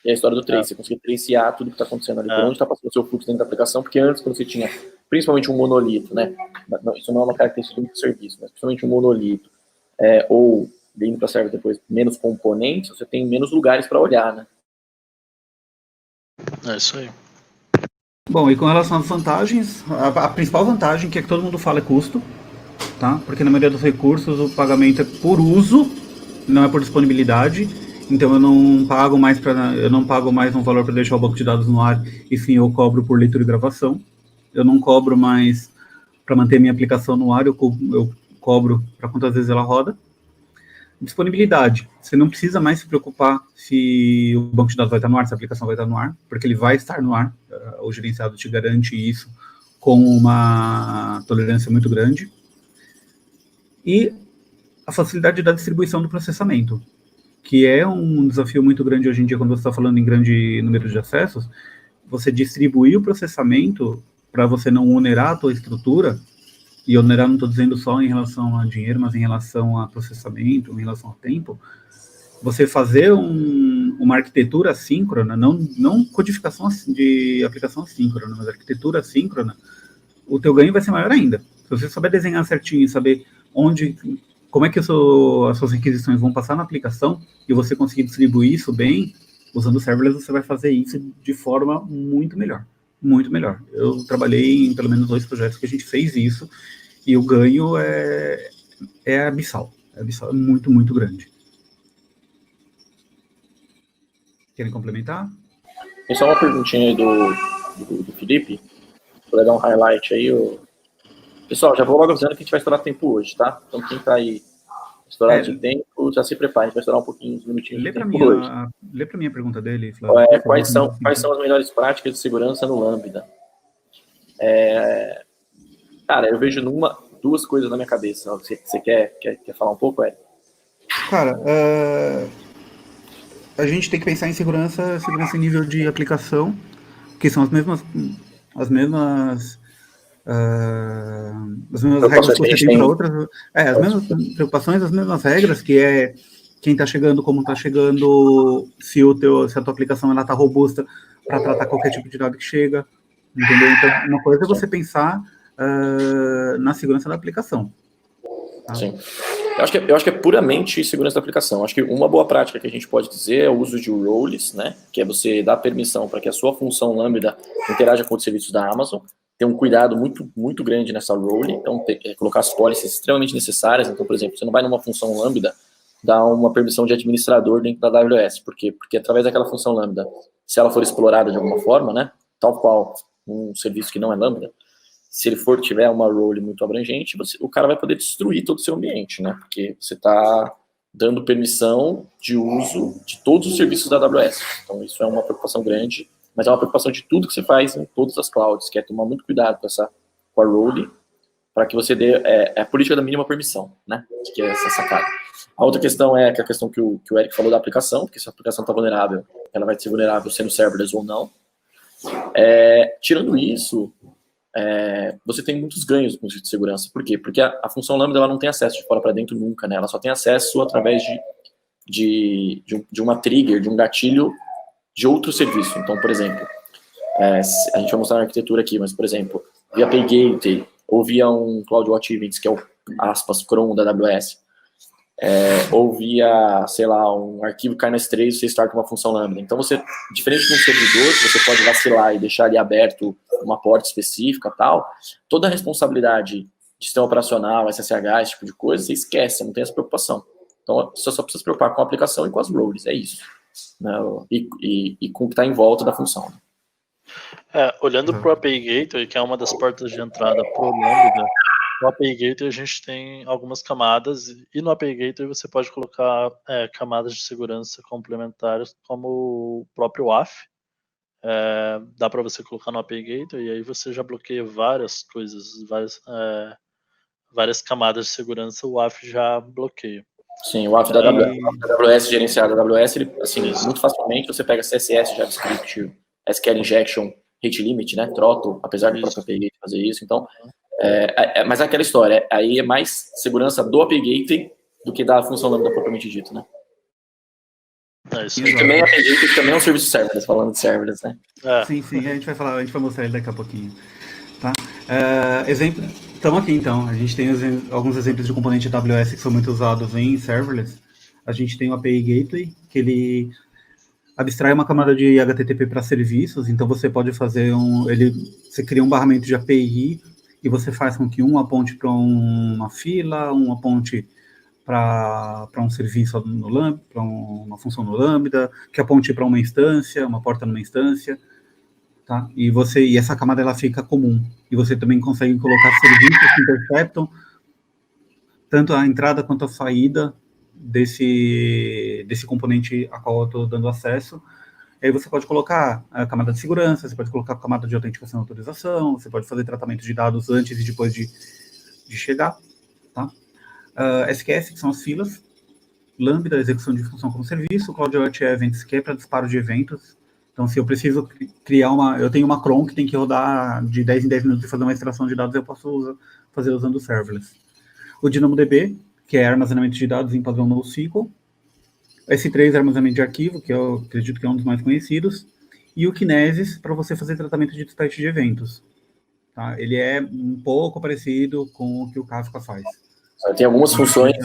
É a história do trace, você conseguir tracear tudo que está acontecendo ali, por onde está passando o seu fluxo dentro da aplicação, porque antes, quando você tinha principalmente um monolito, né? Não, isso não é uma característica do serviço, mas principalmente um monolito, ou vindo para server depois menos componentes, você tem menos lugares para olhar, né? É isso aí. Bom, e com relação às vantagens, a principal vantagem que todo mundo fala é custo, tá? Porque na maioria dos recursos o pagamento é por uso, não é por disponibilidade. Então eu não pago mais um valor para deixar o banco de dados no ar, e sim eu cobro por leitura e gravação. Eu não cobro mais para manter minha aplicação no ar, eu cobro para quantas vezes ela roda. Disponibilidade. Você não precisa mais se preocupar se o banco de dados vai estar no ar, se a aplicação vai estar no ar, porque ele vai estar no ar. O gerenciado te garante isso com uma tolerância muito grande. E a facilidade da distribuição do processamento, que é um desafio muito grande hoje em dia quando você está falando em grande número de acessos. Você distribuir o processamento para você não onerar a tua estrutura. E onerar não estou dizendo só em relação a dinheiro, mas em relação a processamento, em relação ao tempo. Você fazer uma arquitetura assíncrona, não codificação de aplicação assíncrona, mas arquitetura assíncrona, o teu ganho vai ser maior ainda. Se você souber desenhar certinho, saber como é que as suas requisições vão passar na aplicação, e você conseguir distribuir isso bem, usando serverless, você vai fazer isso de forma muito melhor. Muito melhor. Eu trabalhei em pelo menos 2 projetos que a gente fez isso, e o ganho é abissal. É muito, muito grande. Querem complementar? Tem só uma perguntinha aí do Felipe, para dar um highlight aí. Pessoal, já vou logo avisando que a gente vai estourar tempo hoje, tá? Então quem tá aí estourado de tempo, já se prepare, a gente vai estourar um pouquinho, uns minutinhos de tempo hoje. Lê para mim a pergunta dele, Flávio. Quais são as melhores práticas de segurança no Lambda? Cara, eu vejo duas coisas na minha cabeça. Você quer falar um pouco, Eric? Cara, a gente tem que pensar em segurança em nível de aplicação, que são as mesmas regras que você tem para outras. As mesmas preocupações, as mesmas regras, que é quem está chegando, como está chegando, se a tua aplicação está robusta para tratar qualquer tipo de dado que chega, entendeu? Então, uma coisa é você pensar na segurança da aplicação. Tá? Sim. Eu acho que é puramente segurança da aplicação. Acho que uma boa prática que a gente pode dizer é o uso de roles, né? Que é você dar permissão para que a sua função Lambda interaja com os serviços da Amazon. Ter um cuidado muito, muito grande nessa role. Então, colocar as policies extremamente necessárias. Então, por exemplo, você não vai numa função Lambda dar uma permissão de administrador dentro da AWS. Por quê? Porque através daquela função Lambda, se ela for explorada de alguma forma, né? Tal qual um serviço que não é Lambda, se ele tiver uma role muito abrangente, o cara vai poder destruir todo o seu ambiente, né? Porque você está dando permissão de uso de todos os serviços da AWS. Então, isso é uma preocupação grande, mas é uma preocupação de tudo que você faz em todas as clouds, que é tomar muito cuidado com a role, para que você dê a política da mínima permissão, né? Que é essa sacada. A outra questão é a questão que o Eric falou da aplicação, porque se a aplicação está vulnerável, ela vai ser vulnerável sendo serverless ou não. Tirando isso, você tem muitos ganhos com de segurança. Por quê? Porque a função Lambda ela não tem acesso de fora para dentro nunca, né? Ela só tem acesso através de uma trigger, de um gatilho de outro serviço. Então, por exemplo, a gente vai mostrar na arquitetura aqui, mas, por exemplo, via API Gateway ou via um CloudWatch Events, que é o, aspas, cron da AWS, ou via, sei lá, um arquivo cai na S3 e você starta uma função Lambda. Então, diferente de um servidor, que você pode vacilar e deixar ali aberto uma porta específica tal, toda a responsabilidade de sistema operacional, SSH, esse tipo de coisa, você esquece, não tem essa preocupação. Então, você só precisa se preocupar com a aplicação e com as roles, é isso. Né? E com o que está em volta da função. Olhando para o API Gateway, que é uma das portas de entrada para o Lambda, no API Gateway a gente tem algumas camadas, e no API Gateway você pode colocar camadas de segurança complementares, como o próprio WAF. Dá para você colocar no API Gateway, e aí você já bloqueia várias coisas, várias camadas de segurança, o WAF já bloqueia. Sim, o WAF da AWS, gerenciado da AWS, ele, assim, muito facilmente você pega CSS, JavaScript, SQL Injection, Rate Limit, né, Throttle, apesar do próprio API Gateway fazer isso. Então, mas é aquela história, aí é mais segurança do API Gateway do que da função Lambda propriamente dito, né? Isso também API Gateway também é um serviço serverless, falando de serverless, né? Sim, a gente vai mostrar ele daqui a pouquinho. Tá? Exemplo, estamos aqui então, a gente tem alguns exemplos de componente AWS que são muito usados em serverless. A gente tem o API Gateway, que ele abstrai uma camada de HTTP para serviços, então você pode fazer você cria um barramento de API e você faz com que um aponte para uma fila, um aponte para um serviço no Lambda, para uma função no Lambda, que aponte para uma instância, uma porta numa instância, tá? E essa camada ela fica comum. E você também consegue colocar serviços que interceptam tanto a entrada quanto a saída desse componente a qual eu estou dando acesso. Aí você pode colocar a camada de segurança, você pode colocar a camada de autenticação e autorização, você pode fazer tratamento de dados antes e depois de chegar, tá? SQS, que são as filas, Lambda, execução de função como serviço, CloudWatch Events, que é para disparo de eventos. Então, se eu preciso criar eu tenho uma cron que tem que rodar de 10 em 10 minutos e fazer uma extração de dados, eu posso fazer usando o serverless. O DynamoDB, que é armazenamento de dados em padrão NoSQL. S3, armazenamento de arquivo, que eu acredito que é um dos mais conhecidos. E o Kinesis, para você fazer tratamento de dispatch de eventos. Tá? Ele é um pouco parecido com o que o Kafka faz. Tem algumas funções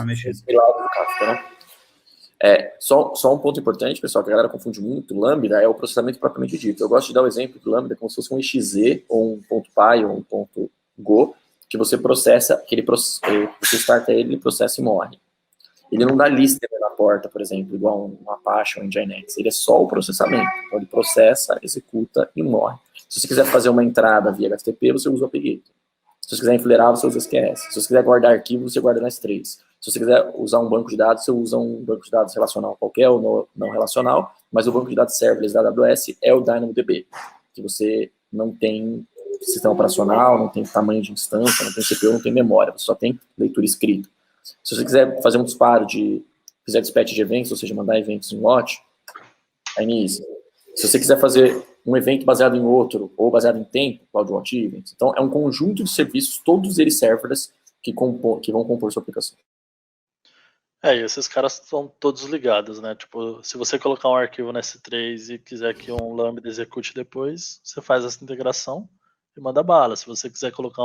mexer. similares do Kafka, né? Só um ponto importante, pessoal, que a galera confunde muito, Lambda é o processamento propriamente dito. Eu gosto de dar o exemplo do Lambda como se fosse um .exe, ou um .py, ou um .go, que você processa, você starta ele processa e morre. Ele não dá lista na porta, por exemplo, igual um Apache ou um Nginx. Ele é só o processamento. Então, ele processa, executa e morre. Se você quiser fazer uma entrada via HTTP, você usa o APGate. Se você quiser enfileirar, você usa SQS. Se você quiser guardar arquivo, você guarda no S3. Se você quiser usar um banco de dados, você usa um banco de dados relacional qualquer ou não relacional, mas o banco de dados serverless da AWS é o DynamoDB, que você não tem sistema operacional, não tem tamanho de instância, não tem CPU, não tem memória, você só tem leitura escrita. Se você quiser fazer um disparo fizer dispatch de eventos, ou seja, mandar eventos em watch, é nisso. Se você quiser fazer um evento baseado em outro, ou baseado em tempo, CloudWatch Events. Então, é um conjunto de serviços, todos eles serverless, que vão compor sua aplicação. E esses caras estão todos ligados, né? Tipo, se você colocar um arquivo no S3 e quiser que um Lambda execute depois, você faz essa integração e manda bala. Se você quiser colocar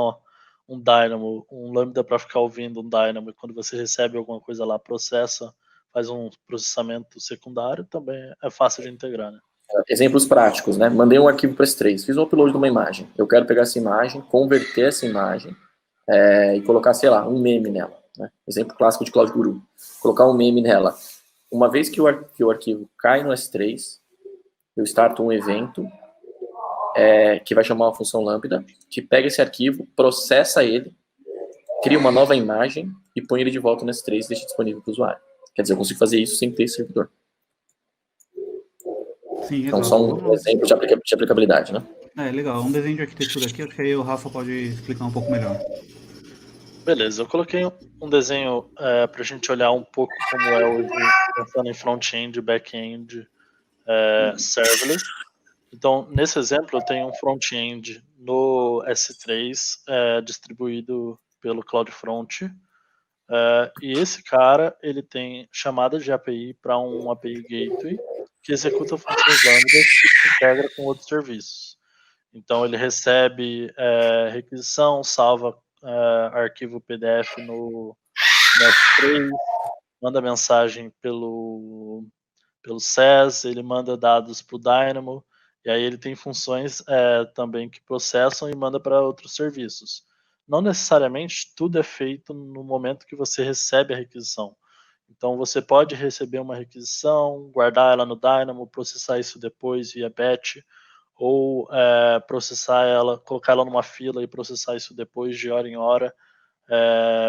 um Dynamo, um Lambda para ficar ouvindo um Dynamo, e quando você recebe alguma coisa lá, processa, faz um processamento secundário, também é fácil de integrar, né? Exemplos práticos, né? Mandei um arquivo para S3, fiz um upload de uma imagem. Eu quero pegar essa imagem, converter essa imagem e colocar, sei lá, um meme nela. Né? Exemplo clássico de Cloud Guru. Colocar um meme nela. Uma vez que o arquivo cai no S3, eu starto um evento que vai chamar uma função Lambda, que pega esse arquivo, processa ele, cria uma nova imagem e põe ele de volta no S3 e deixa disponível para o usuário. Quer dizer, eu consigo fazer isso sem ter servidor. Sim, então, só um exemplo de aplicabilidade, né? Legal. Um desenho de arquitetura aqui, acho que aí o Rafa pode explicar um pouco melhor. Beleza, eu coloquei um desenho para a gente olhar um pouco como é hoje, pensando em front-end, back-end, serverless. Então, nesse exemplo, eu tenho um front-end no S3 distribuído pelo CloudFront. E esse cara, ele tem chamada de API para um API Gateway que executa funções Lambda que se integra com outros serviços. Então, ele recebe requisição, salva arquivo PDF no S3, manda mensagem pelo SES, ele manda dados para o Dynamo, e aí ele tem funções também que processam e manda para outros serviços. Não necessariamente tudo é feito no momento que você recebe a requisição. Então, você pode receber uma requisição, guardar ela no Dynamo, processar isso depois via batch, ou processar ela, colocar ela numa fila e processar isso depois de hora em hora.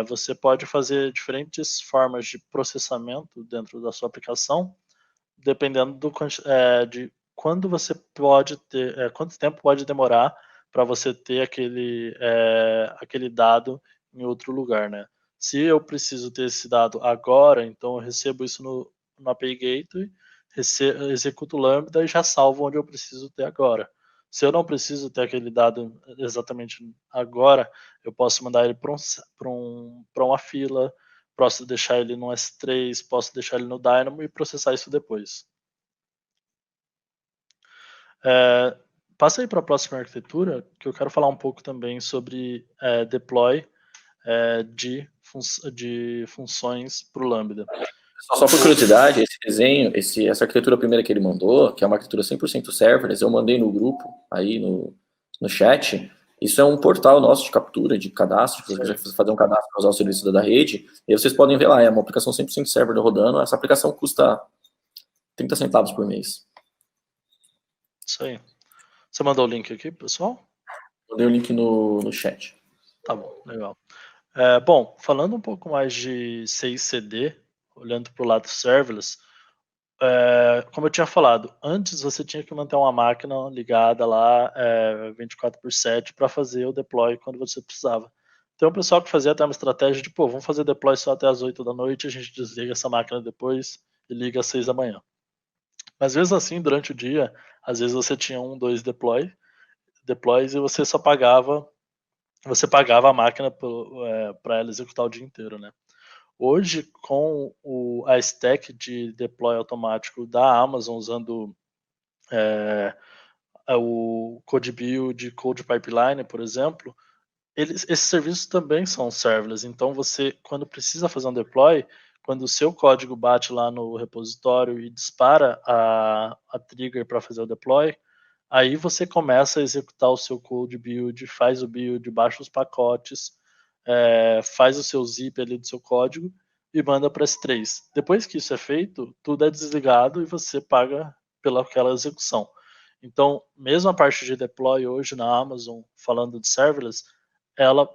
Você pode fazer diferentes formas de processamento dentro da sua aplicação, dependendo de quando você pode ter, quanto tempo pode demorar para você ter aquele dado em outro lugar, né? Se eu preciso ter esse dado agora, então eu recebo isso no API Gateway, executo o Lambda e já salvo onde eu preciso ter agora. Se eu não preciso ter aquele dado exatamente agora, eu posso mandar ele para uma fila, posso deixar ele no S3, posso deixar ele no Dynamo e processar isso depois. Passa aí para a próxima arquitetura, que eu quero falar um pouco também sobre deploy de funções para o Lambda. Só por curiosidade, esse desenho, essa arquitetura primeira que ele mandou, que é uma arquitetura 100% serverless, eu mandei no grupo, aí no chat, Isso é um portal nosso de captura, de cadastro, se você quiser fazer um cadastro para usar o serviço da rede, e aí vocês podem ver lá, é uma aplicação 100% server rodando, essa aplicação custa 30 centavos por mês. Isso aí. Você mandou o link aqui, pessoal? Mandei o link no chat. Tá bom, legal. Bom, falando um pouco mais de CI/CD, olhando para o lado serverless, como eu tinha falado, antes você tinha que manter uma máquina ligada lá 24/7 para fazer o deploy quando você precisava. Tem um pessoal que fazia até uma estratégia de, pô, vamos fazer deploy só até as 8 da noite, a gente desliga essa máquina depois e liga às 6 da manhã. Mas mesmo assim, durante o dia, às vezes você tinha 2 deploys e você só pagava a máquina para ela executar o dia inteiro, né? Hoje, com a stack de deploy automático da Amazon, usando o CodeBuild, Code Pipeline, por exemplo, esses serviços também são serverless. Então, você, quando precisa fazer um deploy, quando o seu código bate lá no repositório e dispara a trigger para fazer o deploy, aí você começa a executar o seu code build, faz o build, baixa os pacotes, faz o seu zip ali do seu código e manda para S3. Depois que isso é feito, tudo é desligado e você paga pelaquela execução. Então, mesmo a parte de deploy hoje na Amazon, falando de serverless,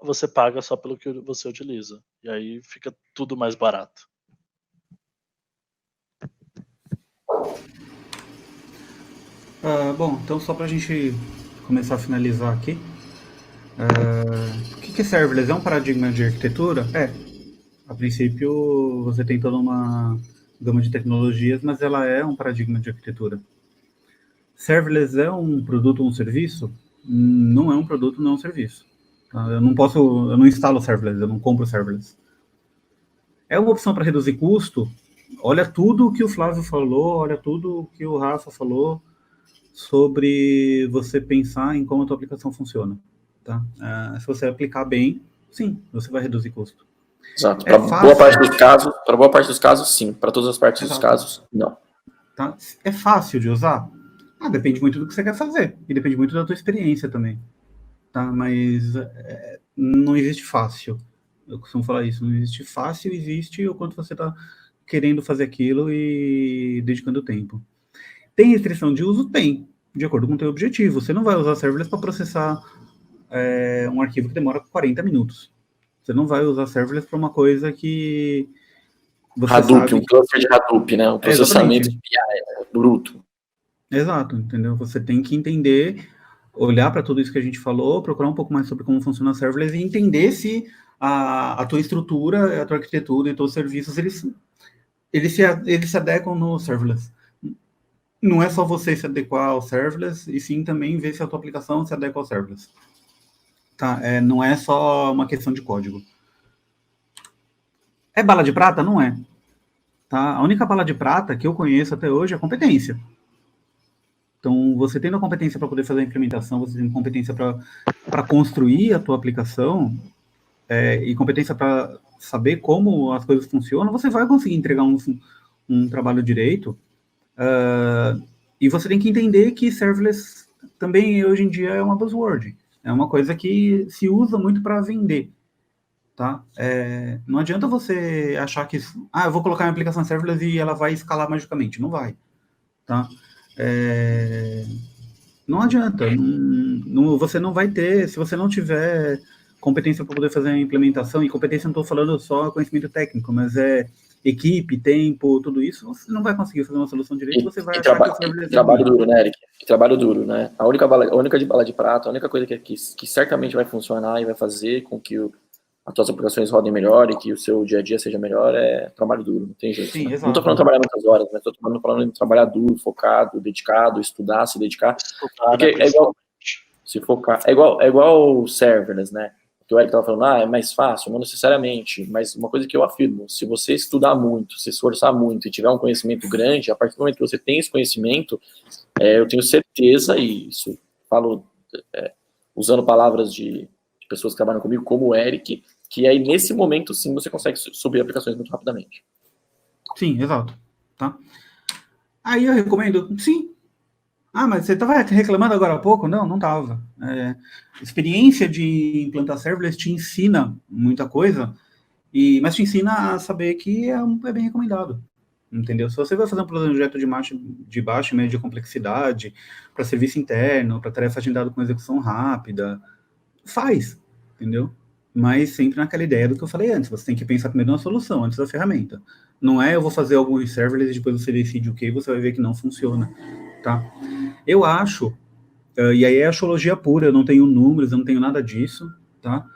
você paga só pelo que você utiliza. E aí fica tudo mais barato. Bom, então só para a gente começar a finalizar aqui, o que é serverless? É um paradigma de arquitetura? A princípio você tem toda uma gama de tecnologias, mas ela é um paradigma de arquitetura. Serverless é um produto ou um serviço? Não é um produto, não é um serviço. Tá? Eu não instalo serverless, eu não compro serverless. É uma opção para reduzir custo? Olha tudo que o Flávio falou, olha tudo que o Rafa falou sobre você pensar em como a tua aplicação funciona. Tá? Se você aplicar bem, sim, você vai reduzir custo. Exato. Para boa parte dos casos, sim. Para todas as partes dos casos, não. Tá? É fácil de usar? Depende muito do que você quer fazer. E depende muito da tua experiência também. Tá? Mas não existe fácil. Eu costumo falar isso. Não existe fácil, existe o quanto você está querendo fazer aquilo e dedicando tempo. Tem restrição de uso? Tem. De acordo com o teu objetivo. Você não vai usar serverless para processar um arquivo que demora 40 minutos. Você não vai usar serverless para uma coisa que você Hadoop, sabe um cluster de Hadoop, né? Um processamento de BI bruto. Exato, entendeu? Você tem que entender, olhar para tudo isso que a gente falou, procurar um pouco mais sobre como funciona a serverless e entender se a tua estrutura, a tua arquitetura e os teus serviços, eles se adequam no serverless. Não é só você se adequar ao serverless, e sim também ver se a tua aplicação se adequa ao serverless. Tá? Não é só uma questão de código. É bala de prata? Não é. Tá? A única bala de prata que eu conheço até hoje é competência. Então, você tendo a competência para poder fazer a implementação, você tendo competência para construir a tua aplicação, e competência para saber como as coisas funcionam, você vai conseguir entregar um trabalho direito. E você tem que entender que serverless também, hoje em dia, é uma buzzword. É uma coisa que se usa muito para vender. Tá? Não adianta você achar que eu vou colocar uma aplicação serverless e ela vai escalar magicamente. Não vai. Tá? Não adianta. Você não vai ter, se você não tiver competência para poder fazer a implementação, e competência não estou falando só conhecimento técnico, mas equipe, tempo, tudo isso, você não vai conseguir fazer uma solução direito, você vai achar que o serverless trabalho duro, né, Eric? Trabalho duro, né? A única de bala de prata, a única coisa que certamente vai funcionar e vai fazer com que as suas aplicações rodem melhor e que o seu dia a dia seja melhor é trabalho duro, não tem jeito. Sim, né? exato. Não estou falando de trabalhar muitas horas, mas estou falando de trabalhar duro, focado, dedicado, estudar, se dedicar. Porque é igual se focar. É igual serverless, né? Que o Eric estava falando, é mais fácil, não necessariamente, mas uma coisa que eu afirmo, se você estudar muito, se esforçar muito e tiver um conhecimento grande, a partir do momento que você tem esse conhecimento, eu tenho certeza, e isso falo usando palavras de pessoas que trabalham comigo, como o Eric, que aí nesse momento sim você consegue subir aplicações muito rapidamente. Sim, exato. Tá? Aí eu recomendo, sim. mas você estava reclamando agora há pouco? Não, não estava. Experiência de implantar serverless te ensina muita coisa, mas te ensina a saber que é bem recomendado. Entendeu? Se você vai fazer um projeto de baixa e média complexidade, para serviço interno, para tarefa agendada com execução rápida, faz, entendeu? Mas sempre naquela ideia do que eu falei antes, você tem que pensar primeiro na solução, antes da ferramenta. Não é eu vou fazer algo em serverless e depois você decide o que e você vai ver que não funciona, tá? Eu acho, e aí é axiologia pura, eu não tenho números, eu não tenho nada disso, tá?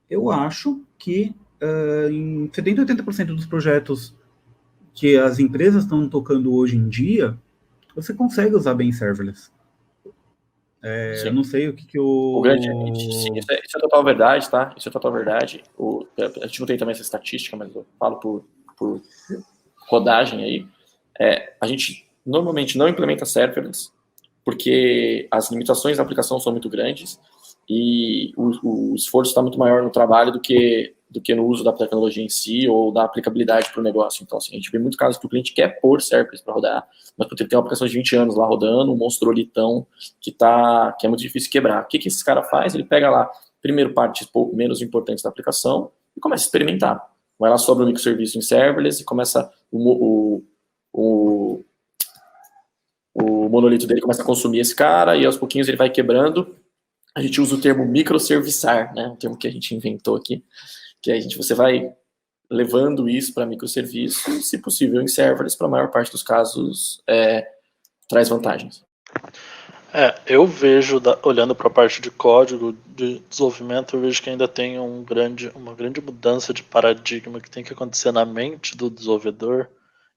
Eu acho que em 70% a 80% dos projetos que as empresas estão tocando hoje em dia, você consegue usar bem serverless. Eu não sei o que O grande, sim, isso é total verdade, tá? Isso é total verdade. A gente não tem também essa estatística, mas eu falo por rodagem aí. A gente normalmente não implementa serverless porque as limitações da aplicação são muito grandes e o esforço está muito maior no trabalho do que no uso da tecnologia em si ou da aplicabilidade para o negócio. Então, assim, a gente vê muito casos que o cliente quer pôr serverless para rodar, mas porque ele tem uma aplicação de 20 anos lá rodando, um monstrolitão que é muito difícil quebrar. O que esse cara faz? Ele pega lá, primeiro, partes menos importantes da aplicação e começa a experimentar. Vai lá sobre um microserviço em serverless e começa o monolito dele começa a consumir esse cara e aos pouquinhos ele vai quebrando. A gente usa o termo microserviçar, né? Um termo que a gente inventou aqui, que você vai levando isso para microserviços, se possível em serverless, para a maior parte dos casos traz vantagens. Eu vejo, olhando para a parte de código, de desenvolvimento, eu vejo que ainda tem uma grande mudança de paradigma que tem que acontecer na mente do desenvolvedor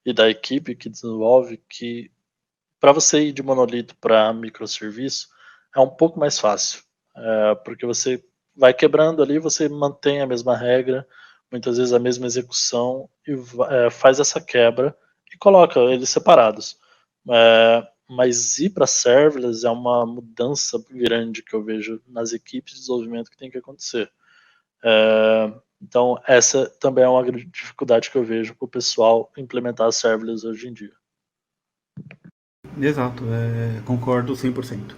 e da equipe que desenvolve, que para você ir de monolito para microserviço é um pouco mais fácil, porque você vai quebrando ali, você mantém a mesma regra, muitas vezes a mesma execução e faz essa quebra e coloca eles separados. Mas ir para serverless é uma mudança grande que eu vejo nas equipes de desenvolvimento que tem que acontecer. Então essa também é uma grande dificuldade que eu vejo para o pessoal implementar serverless hoje em dia. Exato, concordo 100%.